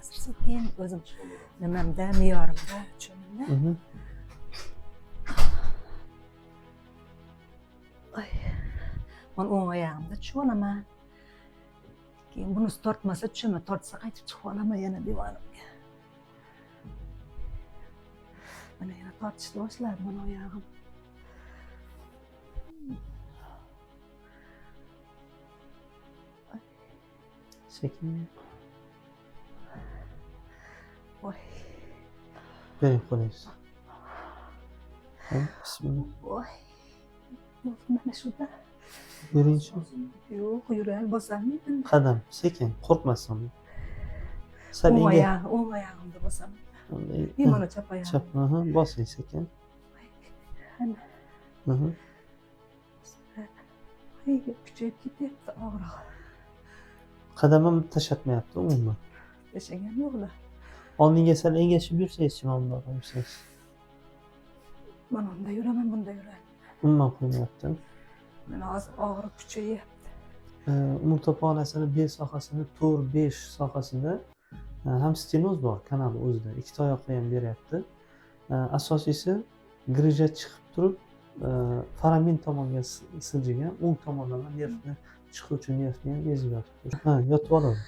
sekin o'zim nimamda me'yorimda tushunaman. Men o'ng oyog'imda tushonaman. Keyin bunisi tortmasa tushaman, tortsa qaytib chiqib olaman yana divanimga. Mana yana tortishni boshladi men oyog'im. Sekin. Voy. Bering qo'lingiz. Bismillah. Voy. Mana shuda. Yuringchi. Yo'q, yuray bosaman. Qadam, sekin, qo'rqmasdan. Sal O'ng enga. oyog'imda bosaman. Mana chap oyog'im. Chap, bosing sekin. Kuchayib ketyapti og'riq. Qadam ham tashatmayapti umuman. Tashlagan yo'qda. Oldinga sal engashib yursangiz-chi, mana bundoq yursangiz. Men unda yuraman, bunda yuraman. Umuman qo'ymayapti. Mana hozir og'riq kuchayapti. Umurtqa pog'onasini bel sohasini 4-5 sohasida ham stenoz bor kanal o'zida. Ikkita oyoqqa ham beryapti. Asosiysi grija chiqib turib, foramin tomonga siljigan, o'ng tomondan nervni chiquvchi nervni ham ezib yotibdi. Yotib oladi.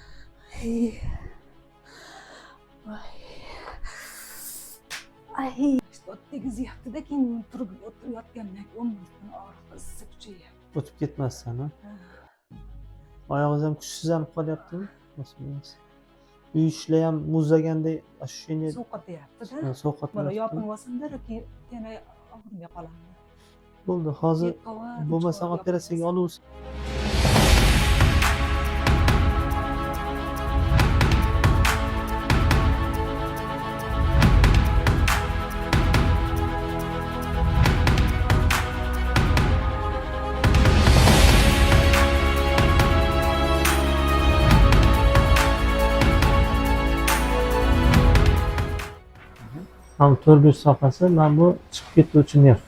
Ay, tegizyapti-da, keyin turib yotgandan keyin og'riq issiq kuchayapti. O'tib ketmasdan, oyog'ingiz ham kuchsizlanib qolyaptimi? Uy ishlar ham muzlagandek ощущение. Sovqotyapti-da. Sovqotyapti. Mana yopib olsam-da, keyin yana og'rimay qolaman. Bo'ldi, hozir bo'lmasa operatsiyaga olamiz. Ham 4 sohasi, mana bu chiqib ketuvchi nerv.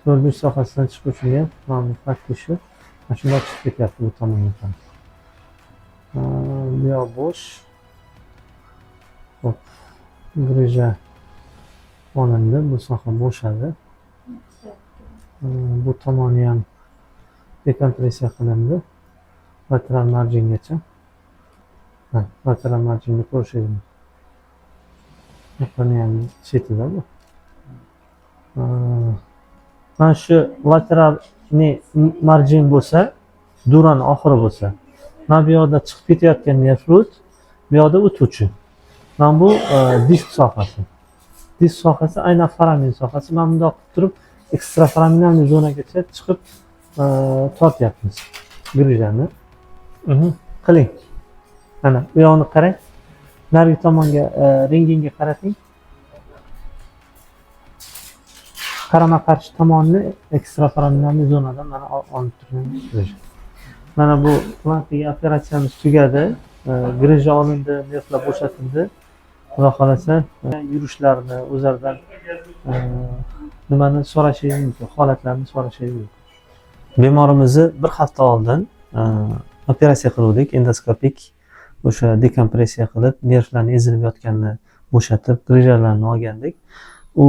4 sohasidan chiquvchi nerv, mana bu faktishi. Mana shunday chiqib ketyapti bu tomonga. Bu yoq bo'sh. Hop. Grija olindi, bu soha bo'shadi. Bu tomoni ham dekompressiya qilindi. Lateral marjingacha. Lateral marjinni ko'rishingiz. Buni ham chetida bu. Mana shu lateral marjin bo'lsa, duran oxiri bo'lsa, mana bu yoqda chiqib ketayotgan nerv root, bu yoqda o'tuvchi. Mana bu disk sohasi. Disk sohasi aynan foramin sohasi. Mana bundoq qilib turib, ekstraforaminal zonagacha chiqib tortyapmiz grijani. Qiling. Mana bu yoqni qarang. Narigi tomonga rentgenga qarating. Qarama-qarshi tomonni ekstraforaminal zonadan mana olib turibmiz. Mana bu plantiga operatsiyamiz tugadi. Grija olindi, nervlar bo'shatildi. Xudo xolasa yurishlarni o'zlaridan nimani so'rashingiz mumkin, holatlarni so'rashingiz mumkin. Bemorimizni bir hafta oldin operatsiya qildik, endoskopik. O'sha dekompressiya qilib, nervlarni ezilib yotganini bo'shatib, grijalarni olgandik. U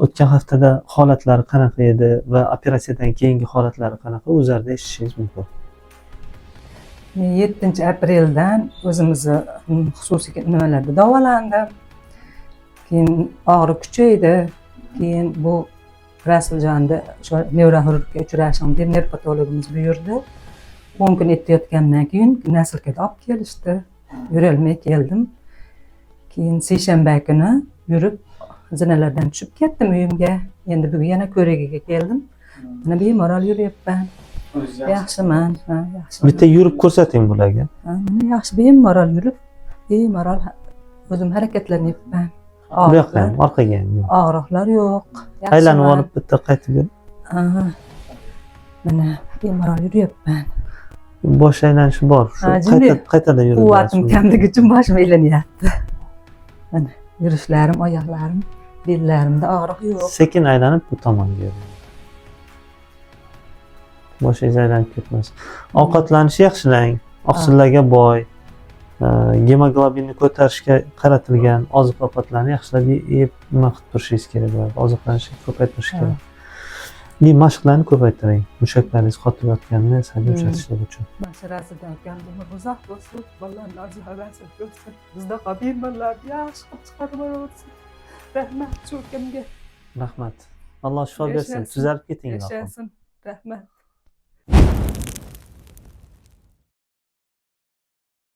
o'tgan haftada holatlari qanaqa edi va operatsiyadan keyingi holatlari qanaqa, o'zlarida eshitishingiz mumkin. 7-apreldan o'zimizni xususiy nimalarda davolandim. Keyin og'riq kuchaydi. Keyin bu Rasuljonda nevroxirurgga uchrashing deb nerv patologimiz buyurdi. 10 kun o'tayotgandan keyin Naslkaga olib kelishdi. Yurolmay keldim. Keyin seshanba kuni yurib zinalardan tushib ketdim uyimga. Endi bugun yana ko'rigiga keldim. Mana bemalol yuryapman. Yaxshiman, yaxshi. Bitta yurib ko'rsating bularga. Mana yaxshi bemalol yurib, bemalol o'zim harakatlanyapman. Bu yoqqa ham, orqaga ham yo'q. Og'riqlar yo'q. Aylanib olib bitta qaytib yur. Mana bemalol yuryapman. Bosh aylanishi bor. Qaytadan yurib. Quvvatim kamligi uchun boshim aylanyapti. Mana yurishlarim, oyoqlarim, bellarimda og'riq yo'q. Sekin aylanib bu tomonga yuring. Boshingiz aylanib ketmas. Ovqatlanish yaxshilang, oqsillarga boy. gemoglobinni ko'tarishga qaratilgan oziq ovqatlarni yaxshilab yeb nima qilib turishingiz kerak bo'ladi. Oziqlanishni ko'paytirish kerak. И mashqlarni ko'paytiring. Mushaklaringiz qotib yotganini esa yumshatishlik uchun. Masharasidan o'tgan uzoq bo'lsin, bolalarni ajralsin ko'rsin. Bizda bemorlarni yaxshi qilib chiqarib yuborsin. Rahmat shu kimga. Rahmat. Alloh shifo bersin. Yashasın. Tuzalib keting. Yashasın. Rahmat.